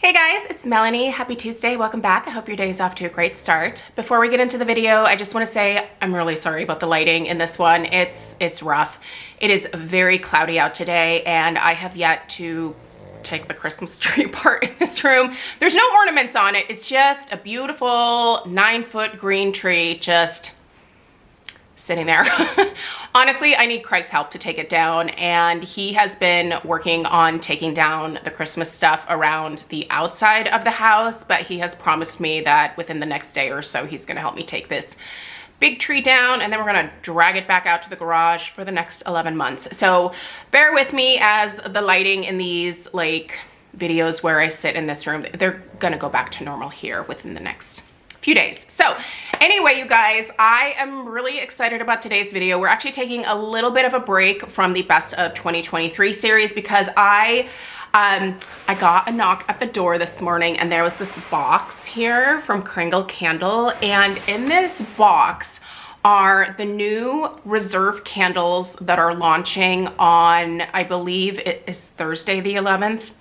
Hey guys, it's Melanie. Happy Tuesday. Welcome back. I hope your day is off to a great start. Before we get into the video, I just want to say I'm really sorry about the lighting in this one. It's rough. It is very cloudy out today and I have yet to take the Christmas tree apart in this room. There's no ornaments on it. It's just a beautiful 9-foot green tree just sitting there. Honestly, I need Craig's help to take it down, and he has been working on taking down the Christmas stuff around the outside of the house, but he has promised me that within the next day or so he's going to help me take this big tree down, and then we're going to drag it back out to the garage for the next 11 months. So bear with me as the lighting in these like videos where I sit in this room, they're going to go back to normal here within the next few days. So anyway, you guys, I am really excited about today's video. We're actually taking a little bit of a break from the best of 2023 series because I got a knock at the door this morning and there was this box here from Kringle Candle, and in this box are the new reserve candles that are launching on, I believe it is Thursday the 11th.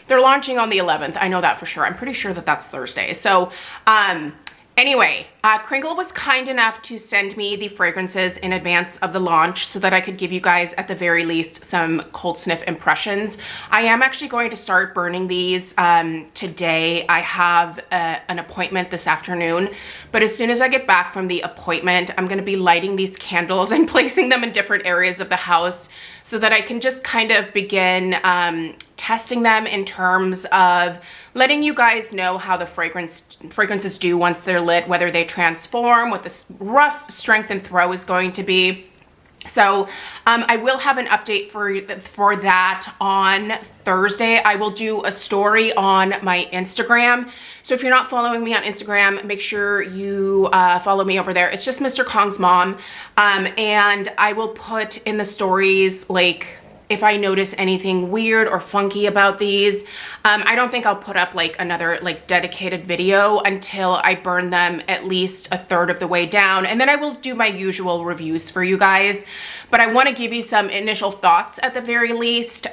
They're launching on the 11th. I know that for sure. I'm pretty sure that that's Thursday. So anyway, Kringle was kind enough to send me the fragrances in advance of the launch so that I could give you guys at the very least some cold sniff impressions. I am actually going to start burning these today. I have an appointment this afternoon, but as soon as I get back from the appointment, I'm going to be lighting these candles and placing them in different areas of the house so that I can just kind of begin testing them in terms of letting you guys know how the fragrances do once they're lit, whether they transform, what the rough strength and throw is going to be. So I will have an update for that on Thursday. I will do a story on my Instagram. So if you're not following me on Instagram, make sure you follow me over there. It's just MrKongsMom. And I will put in the stories, like, if I notice anything weird or funky about these. I don't think I'll put up like another like dedicated video until I burn them at least a third of the way down, and then I will do my usual reviews for you guys. But I want to give you some initial thoughts at the very least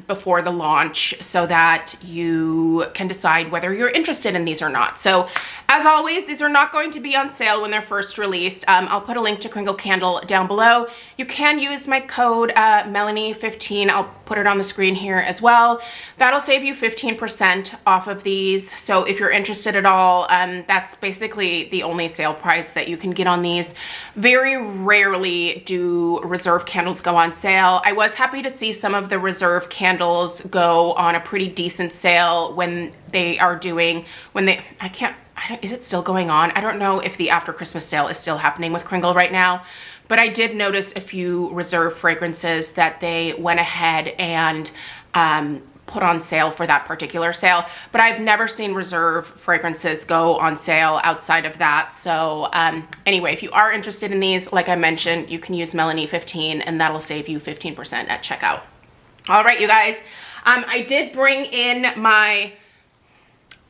before the launch so that you can decide whether you're interested in these or not. So as always, these are not going to be on sale when they're first released. I'll put a link to Kringle Candle down below. You can use my code Melanie15. I'll put it on the screen here as well. That'll save you 15% off of these. So if you're interested at all, that's basically the only sale price that you can get on these. Very rarely do reserve candles go on sale. I was happy to see some of the reserve candles go on a pretty decent sale when they are doing, is it still going on? I don't know if the after Christmas sale is still happening with Kringle right now, but I did notice a few reserve fragrances that they went ahead and put on sale for that particular sale, but I've never seen reserve fragrances go on sale outside of that. So anyway, if you are interested in these, like I mentioned, you can use Melanie15 and that'll save you 15% at checkout. All right, you guys, I did bring in my,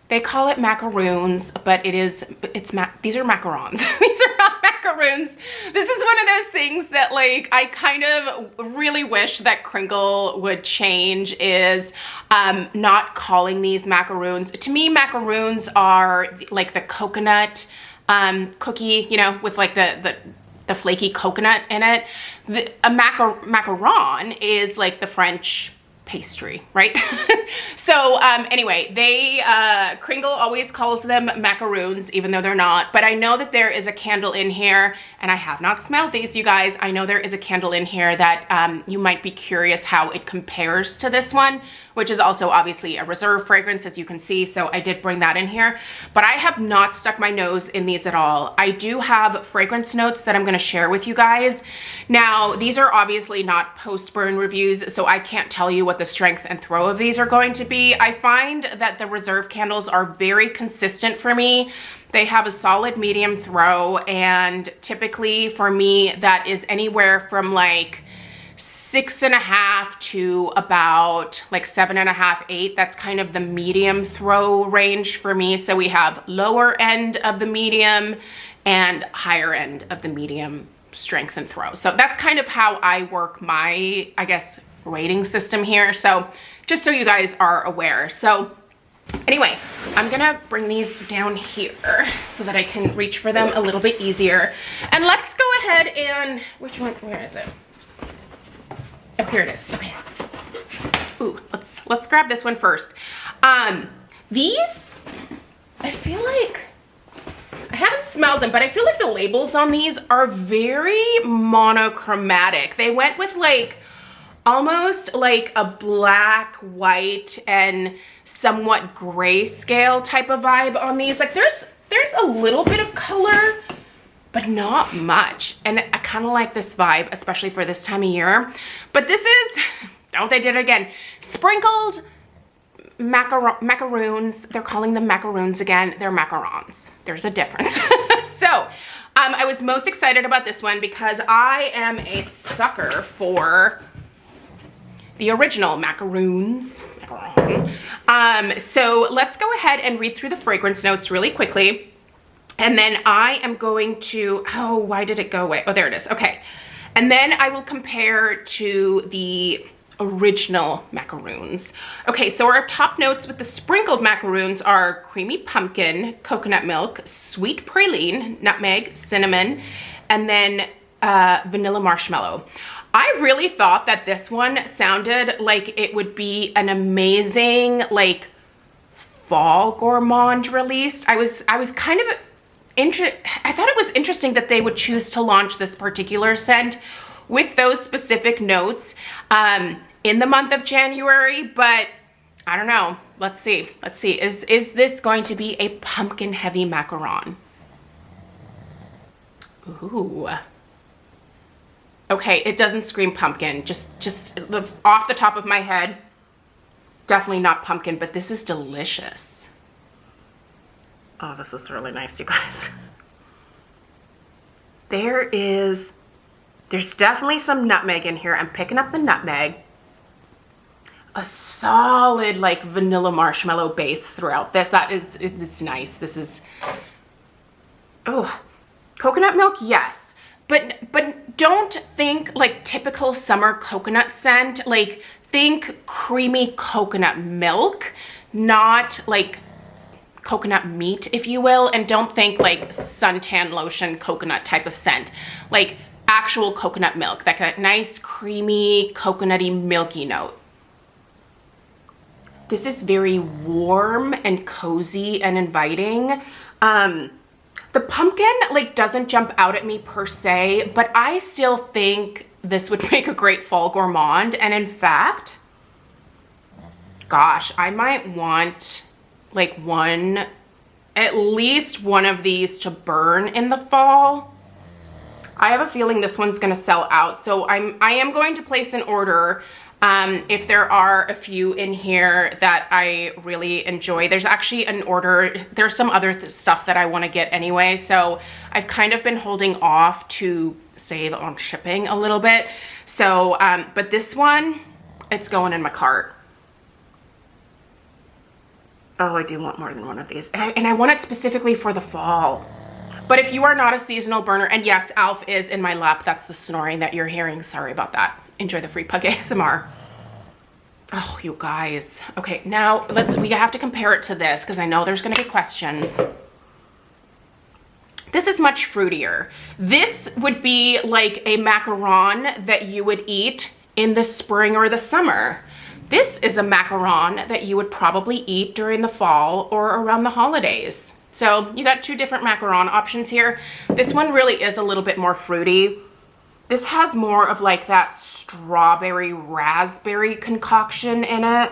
they call it macaroons, but these are macarons. These are not macaroons. This is one of those things that like I kind of really wish that Kringle would change, is not calling these macaroons. To me, macaroons are like the coconut cookie, you know, with like the flaky coconut in it. A macaron is like the French pastry, right? So anyway, Kringle always calls them macaroons, even though they're not. But I know that there is a candle in here, and I have not smelled these, you guys. I know there is a candle in here that you might be curious how it compares to this one, which is also obviously a reserve fragrance, as you can see. So I did bring that in here, but I have not stuck my nose in these at all. I do have fragrance notes that I'm going to share with you guys. Now, these are obviously not post-burn reviews, so I can't tell you what the strength and throw of these are going to be. I find that the reserve candles are very consistent for me. They have a solid medium throw, and typically for me, that is anywhere from like 6.5 to about like 7.5, 8. That's kind of the medium throw range for me. So we have lower end of the medium and higher end of the medium strength and throw. So that's kind of how I work my, I guess, rating system here. So just so you guys are aware. So Anyway, I'm gonna bring these down here so that I can reach for them a little bit easier. And let's go ahead and, which one, where is it? Oh, here it is, okay. Ooh, let's grab this one first. These, I feel like, I haven't smelled them, but I feel like the labels on these are very monochromatic. They went with like, almost like a black, white, and somewhat grayscale type of vibe on these. Like there's a little bit of color, but not much. And I kind of like this vibe, especially for this time of year. But this is, oh, they did it again. Sprinkled Macaroons. They're calling them macaroons again. They're macarons. There's a difference. So I was most excited about this one because I am a sucker for the original macaroons. So let's go ahead and read through the fragrance notes really quickly. And then I am going to, oh, why did it go away? Oh, there it is, okay. And then I will compare to the original macaroons. Okay, so our top notes with the sprinkled macaroons are creamy pumpkin, coconut milk, sweet praline, nutmeg, cinnamon, and then vanilla marshmallow. I really thought that this one sounded like it would be an amazing like fall gourmand release. I was kind of I thought it was interesting that they would choose to launch this particular scent with those specific notes in the month of January, but I don't know. Let's see. Let's see. Is this going to be a pumpkin heavy macaron? Ooh. Okay, it doesn't scream pumpkin. Just off the top of my head, definitely not pumpkin, but this is delicious. Oh, this is really nice, you guys. There's definitely some nutmeg in here. I'm picking up the nutmeg. A solid like vanilla marshmallow base throughout this. It's nice. This is, oh, coconut milk, yes. But don't think like typical summer coconut scent. Like think creamy coconut milk, not like coconut meat, if you will. And don't think like suntan lotion coconut type of scent. Like actual coconut milk, like a nice creamy coconutty milky note. This is very warm and cozy and inviting. The pumpkin like doesn't jump out at me per se, but I still think this would make a great fall gourmand. And in fact, gosh, I might want like at least one of these to burn in the fall. I have a feeling this one's gonna sell out, so I am going to place an order. If there are a few in here that I really enjoy. There's actually an order, there's some other stuff that I want to get anyway, so I've kind of been holding off to save on shipping a little bit. So, but this one, it's going in my cart. Oh, I do want more than one of these. And I want it specifically for the fall. But if you are not a seasonal burner, and yes, Alf is in my lap, that's the snoring that you're hearing, sorry about that. Enjoy the free pug ASMR. Oh, you guys. Okay, now we have to compare it to this because I know there's gonna be questions. This is much fruitier. This would be like a macaron that you would eat in the spring or the summer. This is a macaron that you would probably eat during the fall or around the holidays. So you got two different macaron options here. This one really is a little bit more fruity. This has more of like that strawberry raspberry concoction in it.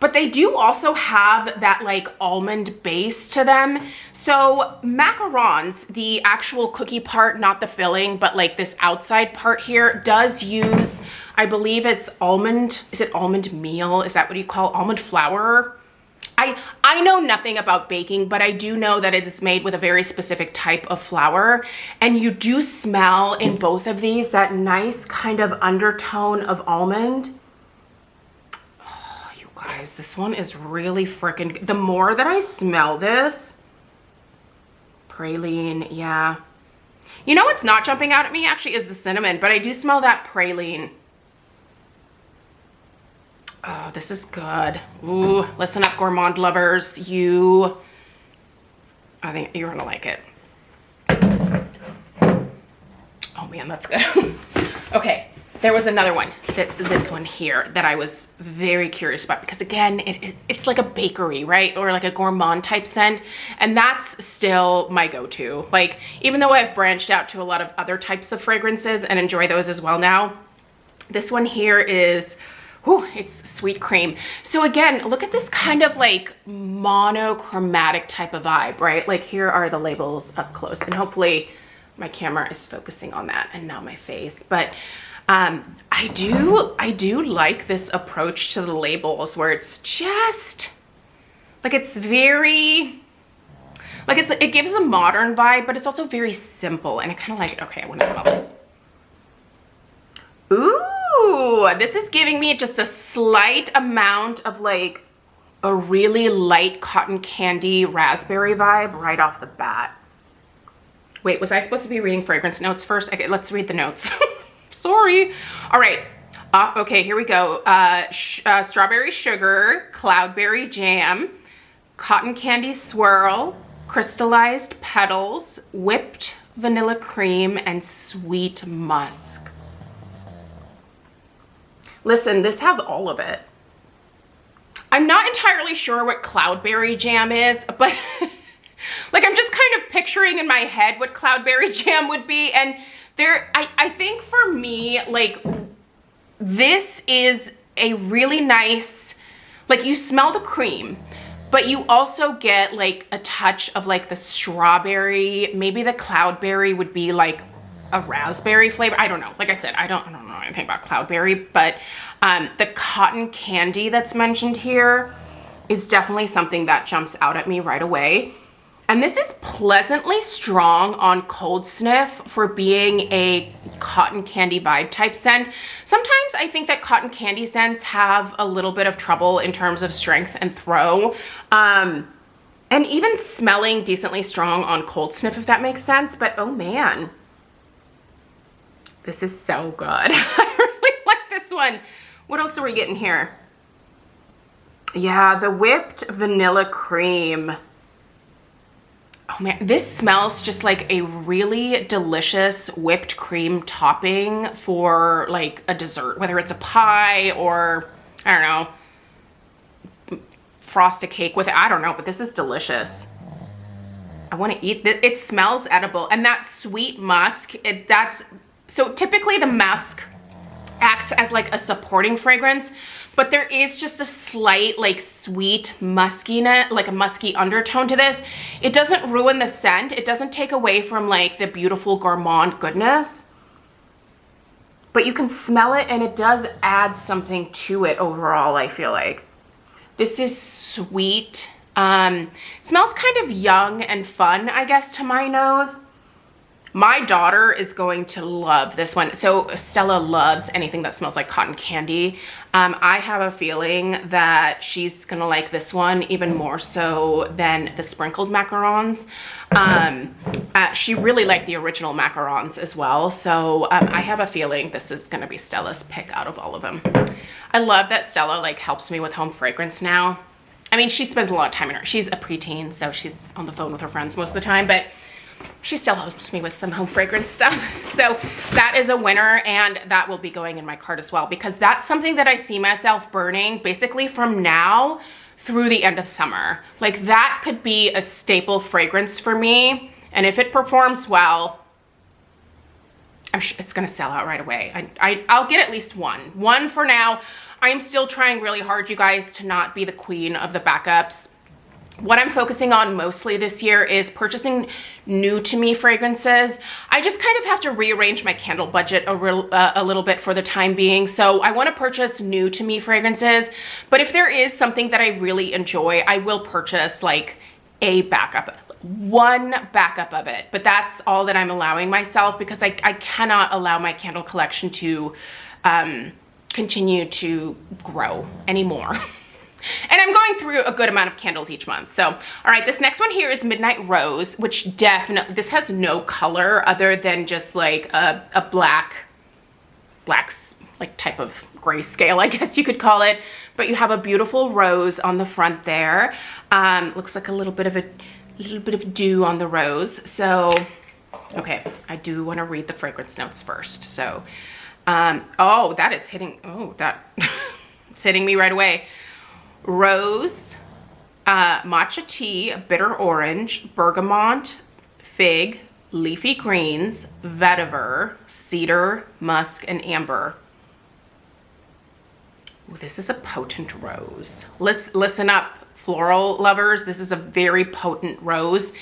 But they do also have that like almond base to them. So macarons, the actual cookie part, not the filling, but like this outside part here does use, I believe it's almond, is it almond meal? Is that what you call almond flour? I know nothing about baking, but I do know that it is made with a very specific type of flour. And you do smell in both of these that nice kind of undertone of almond. Oh, you guys, this one is really freaking good. The more that I smell this, praline, yeah. You know what's not jumping out at me actually is the cinnamon, but I do smell that praline. Oh, this is good. Ooh, listen up, gourmand lovers. I think you're gonna like it. Oh man, that's good. Okay, there was another one, this one here, that I was very curious about because again, it's like a bakery, right? Or like a gourmand type scent. And that's still my go-to. Like, even though I've branched out to a lot of other types of fragrances and enjoy those as well now, this one here is, whew, it's sweet cream. So again, look at this kind of like monochromatic type of vibe, right? Like here are the labels up close and hopefully my camera is focusing on that and not my face. But I do like this approach to the labels where it's just like, it's very, like it gives a modern vibe, but it's also very simple and I kind of like it. Okay, I want to smell this. Ooh, this is giving me just a slight amount of like a really light cotton candy raspberry vibe right off the bat. Wait, was I supposed to be reading fragrance notes first? Okay, let's read the notes. Sorry. All right. Okay, here we go. Strawberry sugar, cloudberry jam, cotton candy swirl, crystallized petals, whipped vanilla cream, and sweet musk. Listen, this has all of it. I'm not entirely sure what cloudberry jam is, but like I'm just kind of picturing in my head what cloudberry jam would be. And I think for me, like this is a really nice, like you smell the cream, but you also get like a touch of like the strawberry, maybe the cloudberry would be like a raspberry flavor. I don't know. Like I said, I don't know anything about cloudberry, but the cotton candy that's mentioned here is definitely something that jumps out at me right away. And this is pleasantly strong on cold sniff for being a cotton candy vibe type scent. Sometimes I think that cotton candy scents have a little bit of trouble in terms of strength and throw. And even smelling decently strong on cold sniff, if that makes sense. But oh man, this is so good. I really like this one. What else are we getting here? Yeah, the whipped vanilla cream. Oh man, this smells just like a really delicious whipped cream topping for like a dessert, whether it's a pie or, I don't know, frost a cake with it. I don't know, but this is delicious. I want to eat this. It smells edible. And that sweet musk, so typically the musk acts as like a supporting fragrance, but there is just a slight like sweet muskiness, like a musky undertone to this. It doesn't ruin the scent. It doesn't take away from like the beautiful gourmand goodness, but you can smell it and it does add something to it overall, I feel like. This is sweet. It smells kind of young and fun, I guess, to my nose. My daughter is going to love this one. So Stella loves anything that smells like cotton candy. I have a feeling that she's gonna like this one even more so than the Sprinkled Macaroons. She really liked the original Macarons as well. So I have a feeling this is gonna be Stella's pick out of all of them. I love that Stella like helps me with home fragrance now. I mean, she spends a lot of time in her, she's a preteen, so she's on the phone with her friends most of the time, but she still helps me with some home fragrance stuff. So that is a winner, and that will be going in my cart as well, because that's something that I see myself burning basically from now through the end of summer. Like that could be a staple fragrance for me. And if it performs well, I'm sure it's gonna sell out right away. I'll get at least one for now. I am still trying really hard, you guys, to not be the queen of the backups. What I'm focusing on mostly this year is purchasing new to me fragrances. I just kind of have to rearrange my candle budget a little bit for the time being. So I want to purchase new to me fragrances, but if there is something that I really enjoy, I will purchase like a backup, one backup of it. But that's all that I'm allowing myself, because I cannot allow my candle collection to continue to grow anymore. And I'm going through a good amount of candles each month. So, all right, this next one here is Midnight Rose, which definitely, this has no color other than just like a black like type of grayscale, I guess you could call it. But you have a beautiful rose on the front there. Looks like a little bit of dew on the rose. So, okay, I do want to read the fragrance notes first. So, oh, that is hitting, oh, that, it's hitting me right away. Rose, matcha tea, bitter orange, bergamot, fig, leafy greens, vetiver, cedar, musk, and amber. Ooh, this is a potent rose. Listen up, floral lovers. This is a very potent rose.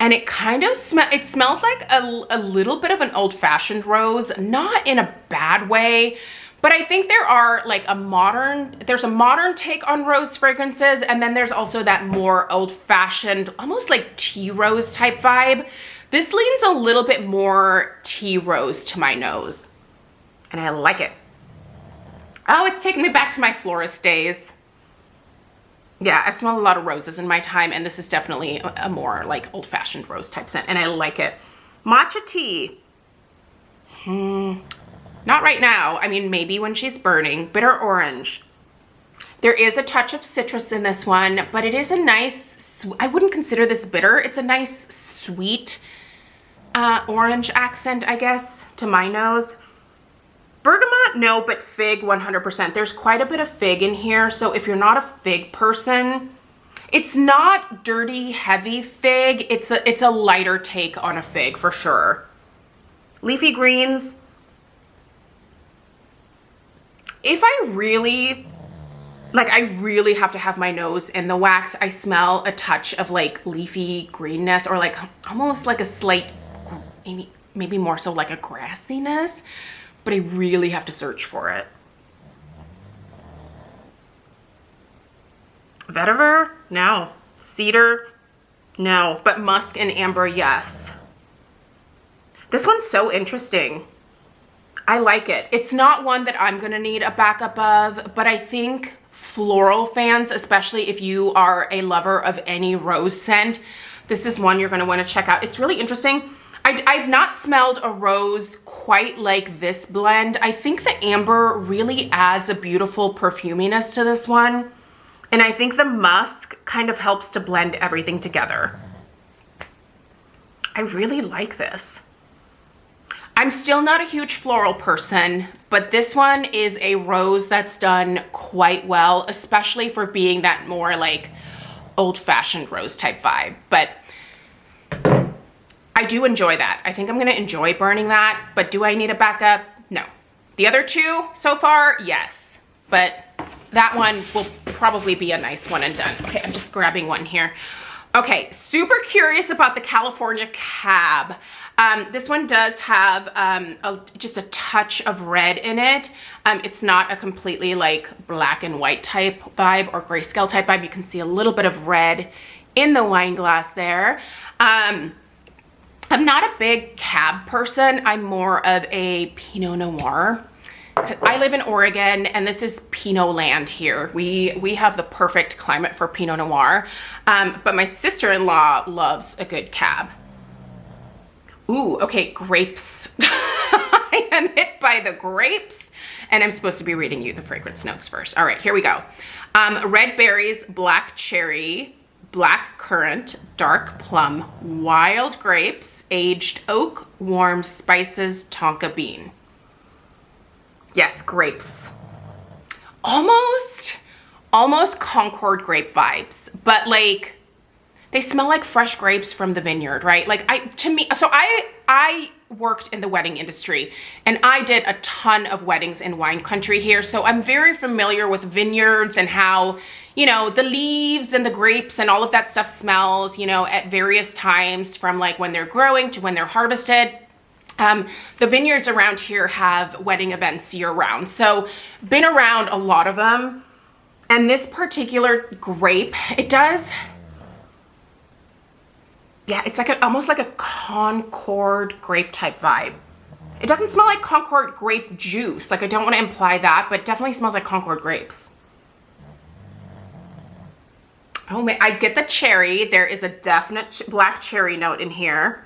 And it kind of smells like a little bit of an old-fashioned rose, not in a bad way, but I think there are like there's a modern take on rose fragrances, and then there's also that more old-fashioned, almost like tea rose type vibe. This leans a little bit more tea rose to my nose, and I like it. Oh, it's taking me back to my florist days. Yeah, I've smelled a lot of roses in my time, and this is definitely a more like old-fashioned rose type scent, and I like it. Matcha tea. Not right now. I mean, maybe when she's burning. Bitter orange. There is a touch of citrus in this one, but it is a nice, I wouldn't consider this bitter. It's a nice, sweet orange accent, I guess, to my nose. Bergamot, no, but fig, 100%. There's quite a bit of fig in here, so if you're not a fig person, it's not dirty, heavy fig. It's a lighter take on a fig, for sure. Leafy greens. If I really have to have my nose in the wax, I smell a touch of like leafy greenness, or like almost like a slight, maybe more so like a grassiness, but I really have to search for it. Vetiver? No. Cedar? No. But musk and amber, yes. This one's so interesting. I like it. It's not one that I'm gonna need a backup of, but I think floral fans, especially if you are a lover of any rose scent, this is one you're gonna wanna check out. It's really interesting. I've not smelled a rose quite like this blend. I think the amber really adds a beautiful perfuminess to this one. And I think the musk kind of helps to blend everything together. I really like this. I'm still not a huge floral person, but this one is a rose that's done quite well, especially for being that more like old-fashioned rose type vibe. But I do enjoy that. I think I'm gonna enjoy burning that, but do I need a backup? No. The other two so far, yes. But that one will probably be a nice one and done. Okay, I'm just grabbing one here. Okay, super curious about the California Cab. This one does have just a touch of red in it. It's not a completely like black and white type vibe or grayscale type vibe. You can see a little bit of red in the wine glass there. I'm not a big Cab person. I'm more of a Pinot Noir. I live in Oregon, and this is Pinot land here. We have the perfect climate for Pinot Noir, but my sister-in-law loves a good Cab. Ooh, okay, grapes. I am hit by the grapes, and I'm supposed to be reading you the fragrance notes first. All right, here we go. Red berries, black cherry, black currant, dark plum, wild grapes, aged oak, warm spices, tonka bean. Yes, grapes. Almost Concord grape vibes, but like they smell like fresh grapes from the vineyard, right? Like I worked in the wedding industry, and I did a ton of weddings in wine country here. So I'm very familiar with vineyards and how, you know, the leaves and the grapes and all of that stuff smells, you know, at various times from like when they're growing to when they're harvested. The vineyards around here have wedding events year round. So been around a lot of them. And this particular grape, it does, yeah, it's like almost like a Concord grape type vibe. It doesn't smell like Concord grape juice. Like I don't want to imply that, but it definitely smells like Concord grapes. Oh man, I get the cherry. There is a definite black cherry note in here.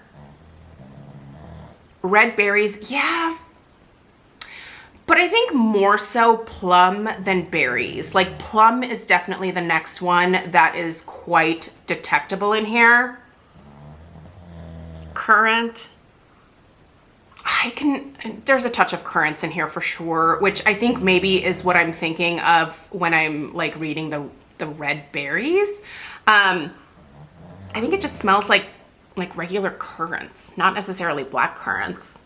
Red berries, yeah. but I think more so plum than berries. Like plum is definitely the next one that is quite detectable in here. Currant. There's a touch of currants in here for sure, which I think maybe is what I'm thinking of when I'm like reading the red berries. I think it just smells like regular currants, not necessarily black currants.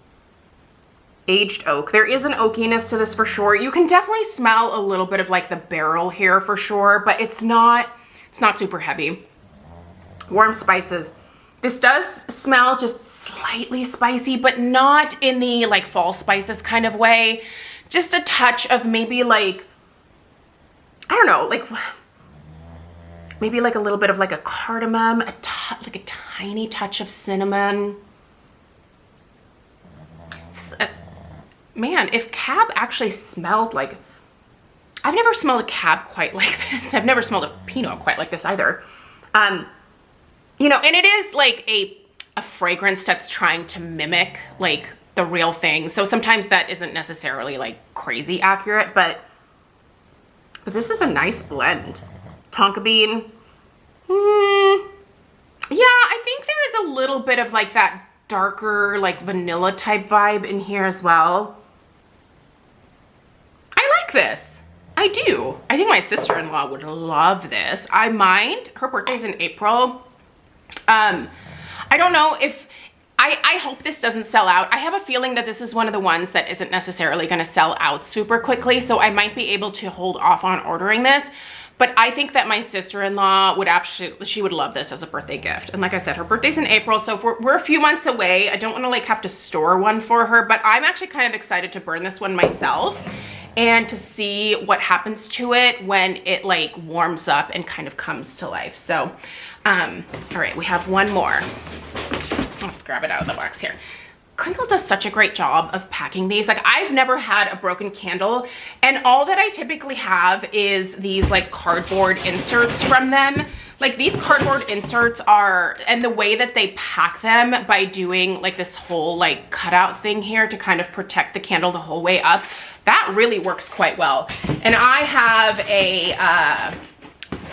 Aged oak. There is an oakiness to this for sure. You can definitely smell a little bit of like the barrel here for sure, but it's not super heavy. Warm spices. This does smell just slightly spicy, but not in the like fall spices kind of way. Just a touch of maybe like, I don't know, like maybe like a little bit of like a cardamom, like a tiny touch of cinnamon. Man, if cab actually smelled like, I've never smelled a cab quite like this. I've never smelled a Pinot quite like this either. You know, and it is like a fragrance that's trying to mimic like the real thing. So sometimes that isn't necessarily like crazy accurate, but this is a nice blend. Tonka bean. Yeah, I think there is a little bit of like that darker like vanilla type vibe in here as well. I like this. I do. I think my sister-in-law would love this. I mind. Her birthday's in April. I don't know if, I hope this doesn't sell out. I have a feeling that this is one of the ones that isn't necessarily going to sell out super quickly, so I might be able to hold off on ordering this. But I think that my sister-in-law would actually, she would love this as a birthday gift. And like I said, her birthday's in April, so if we're a few months away. I don't want to like have to store one for her, but I'm actually kind of excited to burn this one myself and to see what happens to it when it like warms up and kind of comes to life. So, all right, we have one more. Let's grab it out of the box here. Kringle does such a great job of packing these. Like I've never had a broken candle, and all that I typically have is these like cardboard inserts from them. Like these cardboard inserts are, and the way that they pack them by doing like this whole like cutout thing here to kind of protect the candle the whole way up, that really works quite well. And I have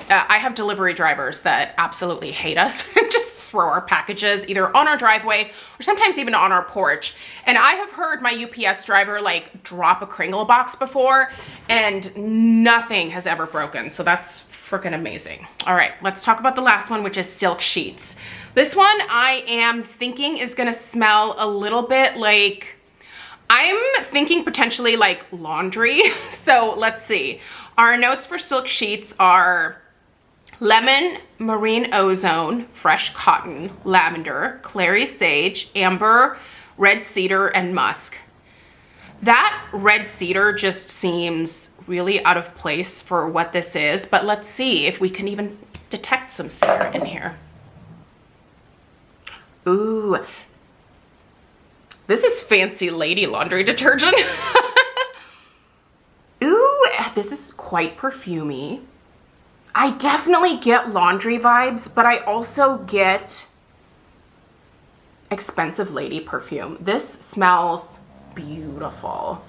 I have delivery drivers that absolutely hate us and just throw our packages either on our driveway or sometimes even on our porch. And I have heard my UPS driver like drop a Kringle box before and nothing has ever broken. So that's freaking amazing. All right, let's talk about the last one, which is silk sheets. This one I am thinking is gonna smell a little bit like, I'm thinking potentially like laundry. So let's see. Our notes for silk sheets are lemon, marine ozone, fresh cotton, lavender, clary sage, amber, red cedar, and musk. That red cedar just seems really out of place for what this is, but let's see if we can even detect some cedar in here. Ooh, this is fancy lady laundry detergent. Ooh, this is quite perfumey. I definitely get laundry vibes, but I also get expensive lady perfume. This smells beautiful.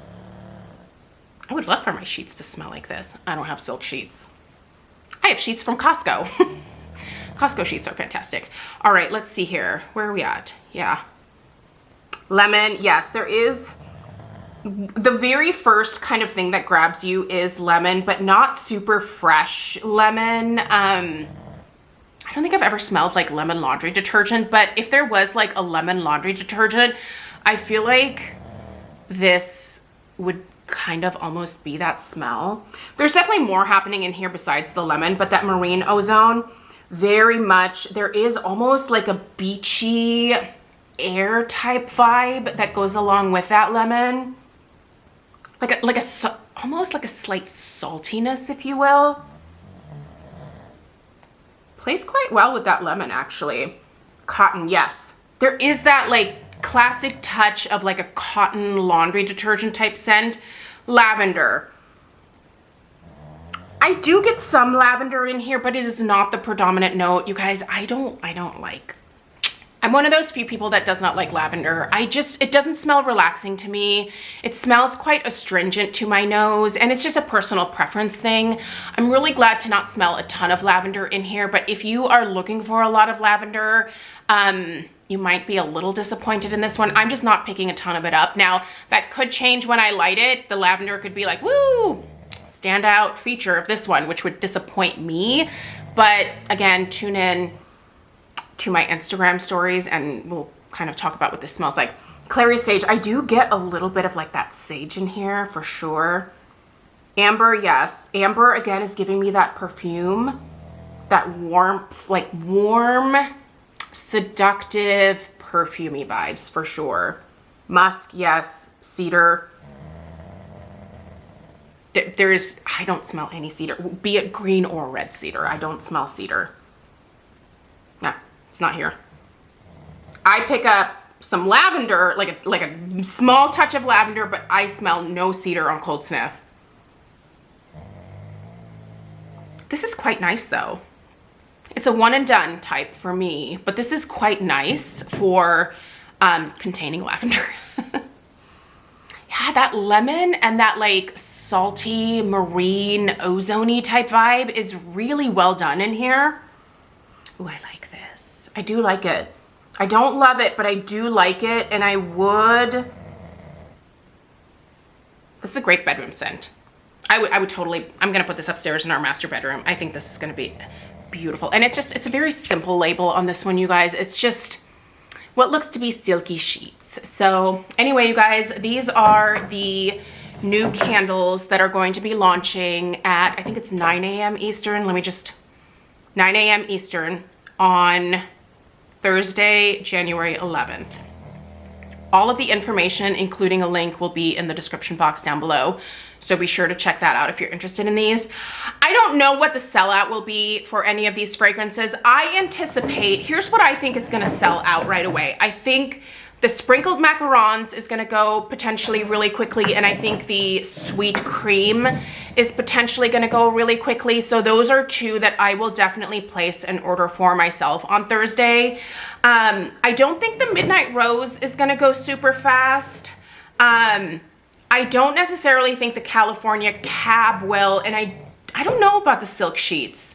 I would love for my sheets to smell like this. I don't have silk sheets. I have sheets from Costco. Costco sheets are fantastic. All right, let's see here. Where are we at? Yeah. Lemon, yes, there is. The very first kind of thing that grabs you is lemon, but not super fresh lemon. I don't think I've ever smelled like lemon laundry detergent, but if there was like a lemon laundry detergent, I feel like this would kind of almost be that smell. There's definitely more happening in here besides the lemon, but that marine ozone, very much, there is almost like a beachy air type vibe that goes along with that lemon. Almost like a slight saltiness, if you will. Plays quite well with that lemon, actually. Cotton, yes. There is that like classic touch of like a cotton laundry detergent type scent. Lavender. I do get some lavender in here, but it is not the predominant note. You guys, I don't like I'm one of those few people that does not like lavender. It doesn't smell relaxing to me. It smells quite astringent to my nose, and it's just a personal preference thing. I'm really glad to not smell a ton of lavender in here, but if you are looking for a lot of lavender, you might be a little disappointed in this one. I'm just not picking a ton of it up. Now, that could change when I light it. The lavender could be like, woo, standout feature of this one, which would disappoint me. But again, tune in to my Instagram stories and we'll kind of talk about what this smells like. Clary sage, I do get a little bit of like that sage in here for sure. Amber, yes. Amber again is giving me that perfume, that warmth, like warm, seductive, perfumey vibes for sure. Musk, yes. Cedar. I don't smell any cedar, be it green or red cedar. I don't smell cedar. No, it's not here. I pick up some lavender, like a small touch of lavender, but I smell no cedar on cold sniff. This is quite nice though. It's a one and done type for me, but this is quite nice for containing lavender. Yeah, that lemon and that like salty marine ozone-y type vibe is really well done in here. Ooh, I like this. I do like it. I don't love it, but I do like it, and I would. This is a great bedroom scent. I would totally. I'm gonna put this upstairs in our master bedroom. I think this is gonna be beautiful, and it's a very simple label on this one, you guys. It's just what looks to be silky sheets. So anyway, you guys, these are the new candles that are going to be launching at, I think it's 9 a.m. Eastern. 9 a.m. Eastern on Thursday, January 11th. All of the information, including a link, will be in the description box down below. So be sure to check that out if you're interested in these. I don't know what the sellout will be for any of these fragrances. I anticipate, here's what I think is gonna sell out right away. I think the Sprinkled Macaroons is gonna go potentially really quickly, and I think the Sweet Cream is potentially gonna go really quickly. So those are two that I will definitely place an order for myself on Thursday. I don't think the Midnight Rose is gonna go super fast. I don't necessarily think the California Cab will, and I don't know about the Silk Sheets.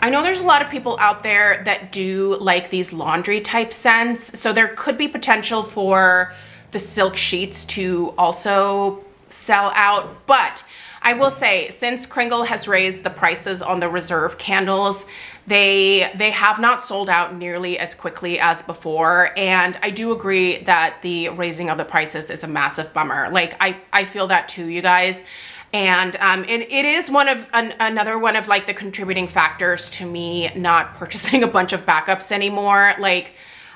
I know there's a lot of people out there that do like these laundry type scents, so there could be potential for the Silk Sheets to also sell out. But I will say, since Kringle has raised the prices on the Reserve candles, they have not sold out nearly as quickly as before, and I do agree that the raising of the prices is a massive bummer. Like I feel that too, you guys. And it is another one of like the contributing factors to me not purchasing a bunch of backups anymore. Like,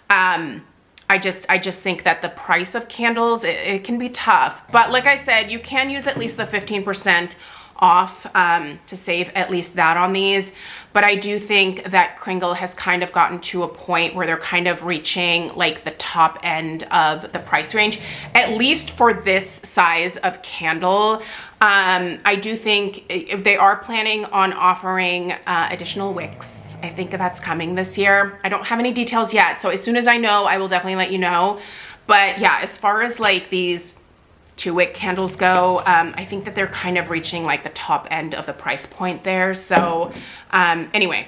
I just think that the price of candles, it can be tough. But like I said, you can use at least the 15% off to save at least that on these. But I do think that Kringle has kind of gotten to a point where they're kind of reaching like the top end of the price range, at least for this size of candle. I do think if they are planning on offering additional wicks, I think that's coming this year. I don't have any details yet, so as soon as I know, I will definitely let you know. But yeah, as far as like these 2-wick candles go, I think that they're kind of reaching like the top end of the price point there. So anyway,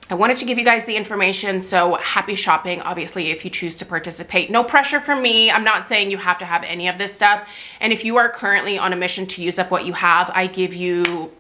I wanted to give you guys the information, so happy shopping, obviously, if you choose to participate. No pressure from me. I'm not saying you have to have any of this stuff. And if you are currently on a mission to use up what you have, I give you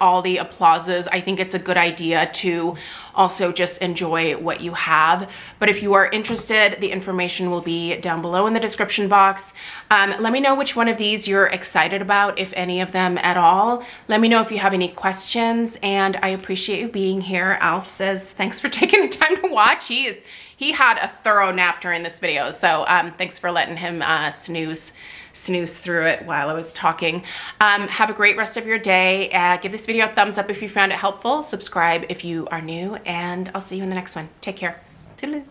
all the applauses. I think it's a good idea to also just enjoy what you have. But if you are interested, the information will be down below in the description box. Let me know which one of these you're excited about, if any of them at all. Let me know if you have any questions, and I appreciate you being here. Alf says, thanks for taking the time to watch. He had a thorough nap during this video, so thanks for letting him snooze through it while I was talking. Have a great rest of your day. Give this video a thumbs up if you found it helpful. Subscribe if you are new, and I'll see you in the next one. Take care. Toodaloo.